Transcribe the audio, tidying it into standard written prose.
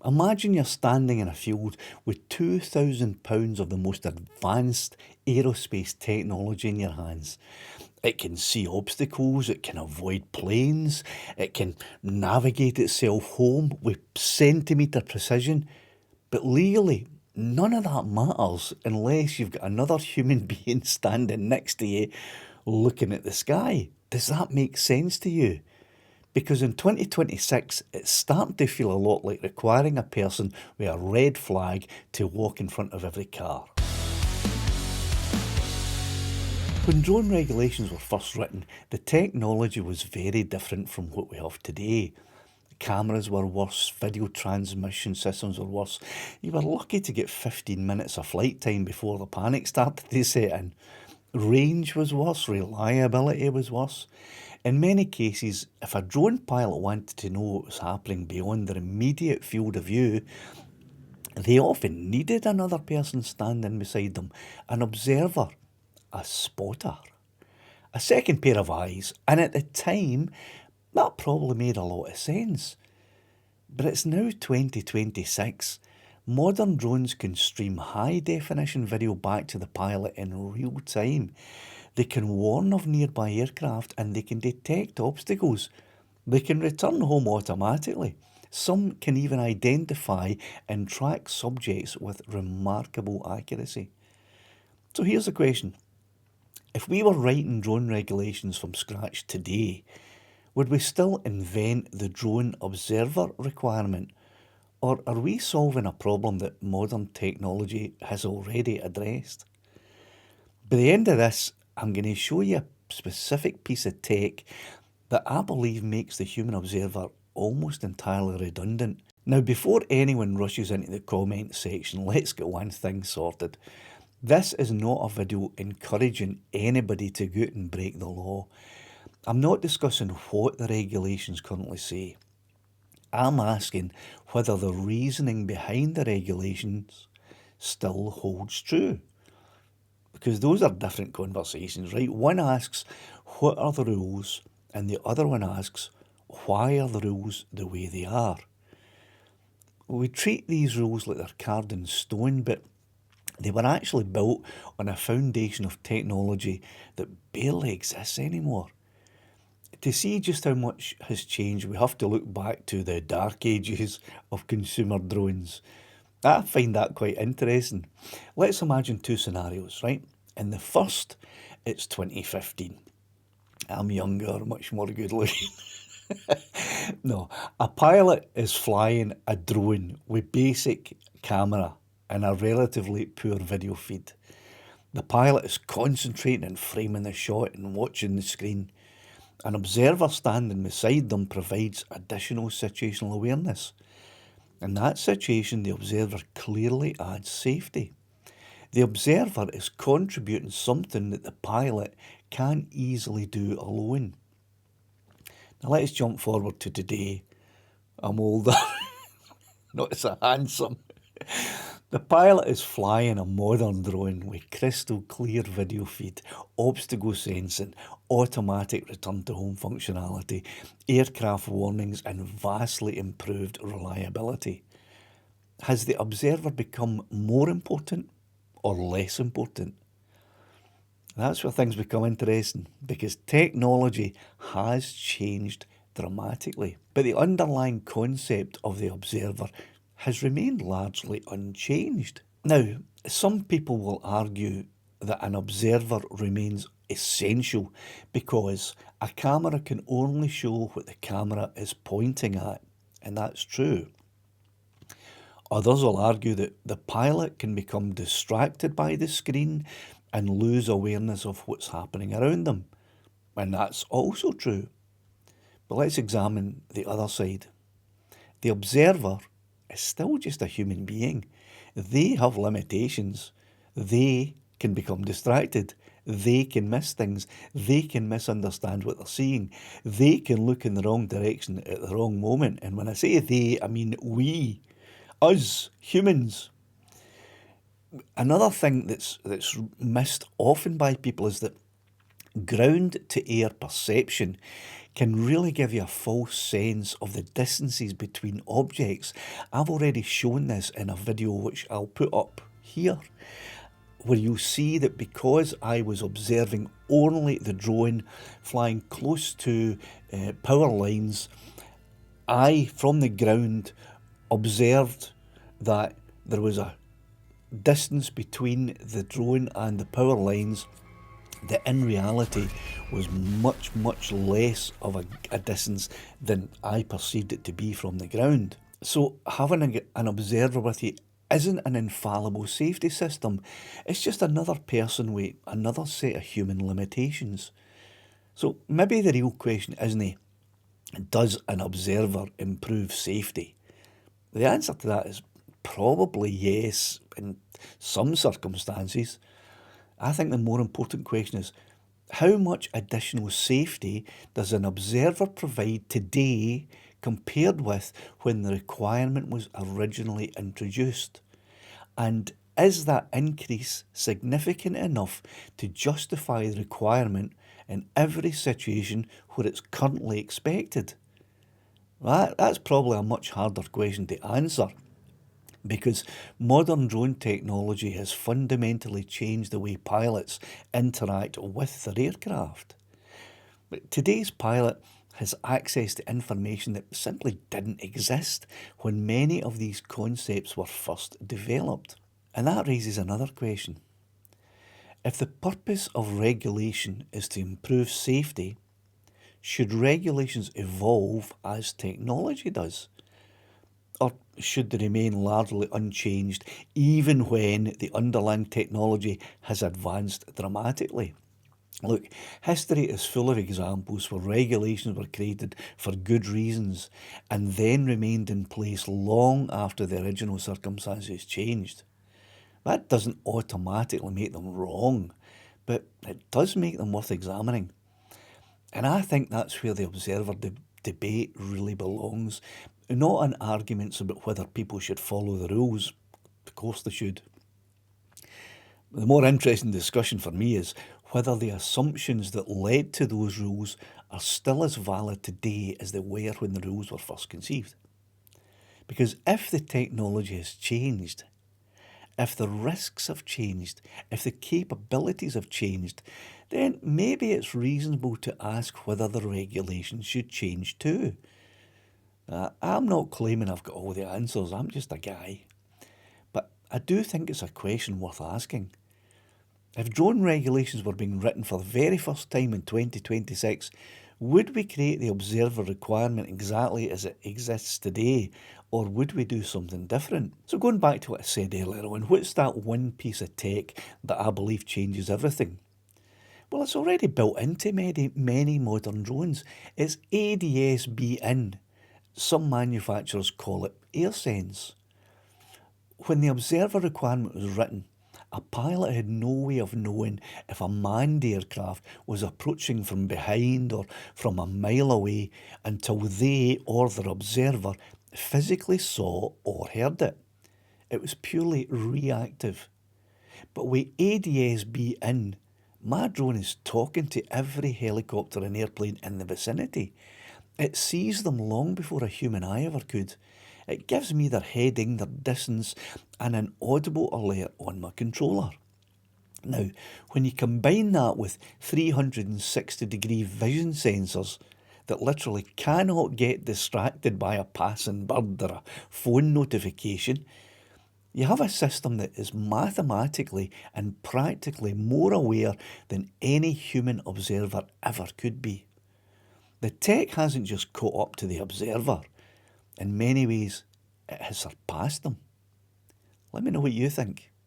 Imagine you're standing in a field with £2,000 of the most advanced aerospace technology in your hands. It can see obstacles, it can avoid planes, it can navigate itself home with centimetre precision. But legally, none of that matters unless you've got another human being standing next to you looking at the sky. Does that make sense to you? Because in 2026, it's starting to feel a lot like requiring a person with a red flag to walk in front of every car. When drone regulations were first written, the technology was very different from what we have today. Cameras were worse, video transmission systems were worse. You were lucky to get 15 minutes of flight time before the panic started to set in. Range was worse, reliability was worse. In many cases, if a drone pilot wanted to know what was happening beyond their immediate field of view, they often needed another person standing beside them, an observer, a spotter, a second pair of eyes, and at the time, that probably made a lot of sense. But it's now 2026. Modern drones can stream high-definition video back to the pilot in real time. They can warn of nearby aircraft and they can detect obstacles. They can return home automatically. Some can even identify and track subjects with remarkable accuracy. So here's the question. If we were writing drone regulations from scratch today, would we still invent the drone observer requirement? Or are we solving a problem that modern technology has already addressed? By the end of this, I'm going to show you a specific piece of tech that I believe makes the human observer almost entirely redundant. Now, before anyone rushes into the comments section, let's get one thing sorted. This is not a video encouraging anybody to go out and break the law. I'm not discussing what the regulations currently say. I'm asking whether the reasoning behind the regulations still holds true. Because those are different conversations, right? One asks, what are the rules? And the other one asks, why are the rules the way they are? We treat these rules like they're carved in stone, but they were actually built on a foundation of technology that barely exists anymore. To see just how much has changed, we have to look back to the dark ages of consumer drones. I find that quite interesting. Let's imagine two scenarios, right? In the first, it's 2015. I'm younger, much more good looking. No, a pilot is flying a drone with basic camera and a relatively poor video feed. The pilot is concentrating and framing the shot and watching the screen. An observer standing beside them provides additional situational awareness. In that situation, the observer clearly adds safety. The observer is contributing something that the pilot can't easily do alone. Now let's jump forward to today. I'm older, not so handsome. The pilot is flying a modern drone with crystal clear video feed, obstacle sensing, automatic return to home functionality, aircraft warnings and vastly improved reliability. Has the observer become more important or less important? That's where things become interesting, because technology has changed dramatically, but the underlying concept of the observer has remained largely unchanged. Now, some people will argue that an observer remains essential because a camera can only show what the camera is pointing at, and that's true. Others will argue that the pilot can become distracted by the screen and lose awareness of what's happening around them, and that's also true. But let's examine the other side. The observer is still just a human being. They have limitations. They can become distracted. They can miss things. They can misunderstand what they're seeing. They can look in the wrong direction at the wrong moment. And when I say they, I mean we, us, humans. Another thing that's missed often by people is that Ground to air perception can really give you a false sense of the distances between objects. I've already shown this in a video which I'll put up here, where you'll see that because I was observing only the drone flying close to power lines, I, from the ground, observed that there was a distance between the drone and the power lines that in reality was much, much less of a distance than I perceived it to be from the ground. So having an observer with you isn't an infallible safety system. It's just another person with another set of human limitations. So maybe the real question isn't, does an observer improve safety? The answer to that is probably yes in some circumstances. I think the more important question is, how much additional safety does an observer provide today compared with when the requirement was originally introduced? And is that increase significant enough to justify the requirement in every situation where it's currently expected? That's probably a much harder question to answer, because modern drone technology has fundamentally changed the way pilots interact with their aircraft. But today's pilot has access to information that simply didn't exist when many of these concepts were first developed. And that raises another question. If the purpose of regulation is to improve safety, should regulations evolve as technology does? Or should they remain largely unchanged even when the underlying technology has advanced dramatically? Look, history is full of examples where regulations were created for good reasons and then remained in place long after the original circumstances changed. That doesn't automatically make them wrong, but it does make them worth examining. And I think that's where the observer debate really belongs, not in arguments about whether people should follow the rules. Of course they should. The more interesting discussion for me is whether the assumptions that led to those rules are still as valid today as they were when the rules were first conceived. Because if the technology has changed, if the risks have changed, if the capabilities have changed, then maybe it's reasonable to ask whether the regulations should change too. I'm not claiming I've got all the answers, I'm just a guy. But I do think it's a question worth asking. If drone regulations were being written for the very first time in 2026, would we create the observer requirement exactly as it exists today, or would we do something different? So going back to what I said earlier on, what's that one piece of tech that I believe changes everything? Well, it's already built into many modern drones. It's ADS-B-in. Some manufacturers call it AirSense. When the observer requirement was written, a pilot had no way of knowing if a manned aircraft was approaching from behind or from a mile away until they or their observer physically saw or heard it. It was purely reactive. But with ADS-B-in, my drone is talking to every helicopter and airplane in the vicinity. It sees them long before a human eye ever could. It gives me their heading, their distance, and an audible alert on my controller. Now, when you combine that with 360-degree vision sensors that literally cannot get distracted by a passing bird or a phone notification, you have a system that is mathematically and practically more aware than any human observer ever could be. The tech hasn't just caught up to the observer. In many ways, it has surpassed them. Let me know what you think.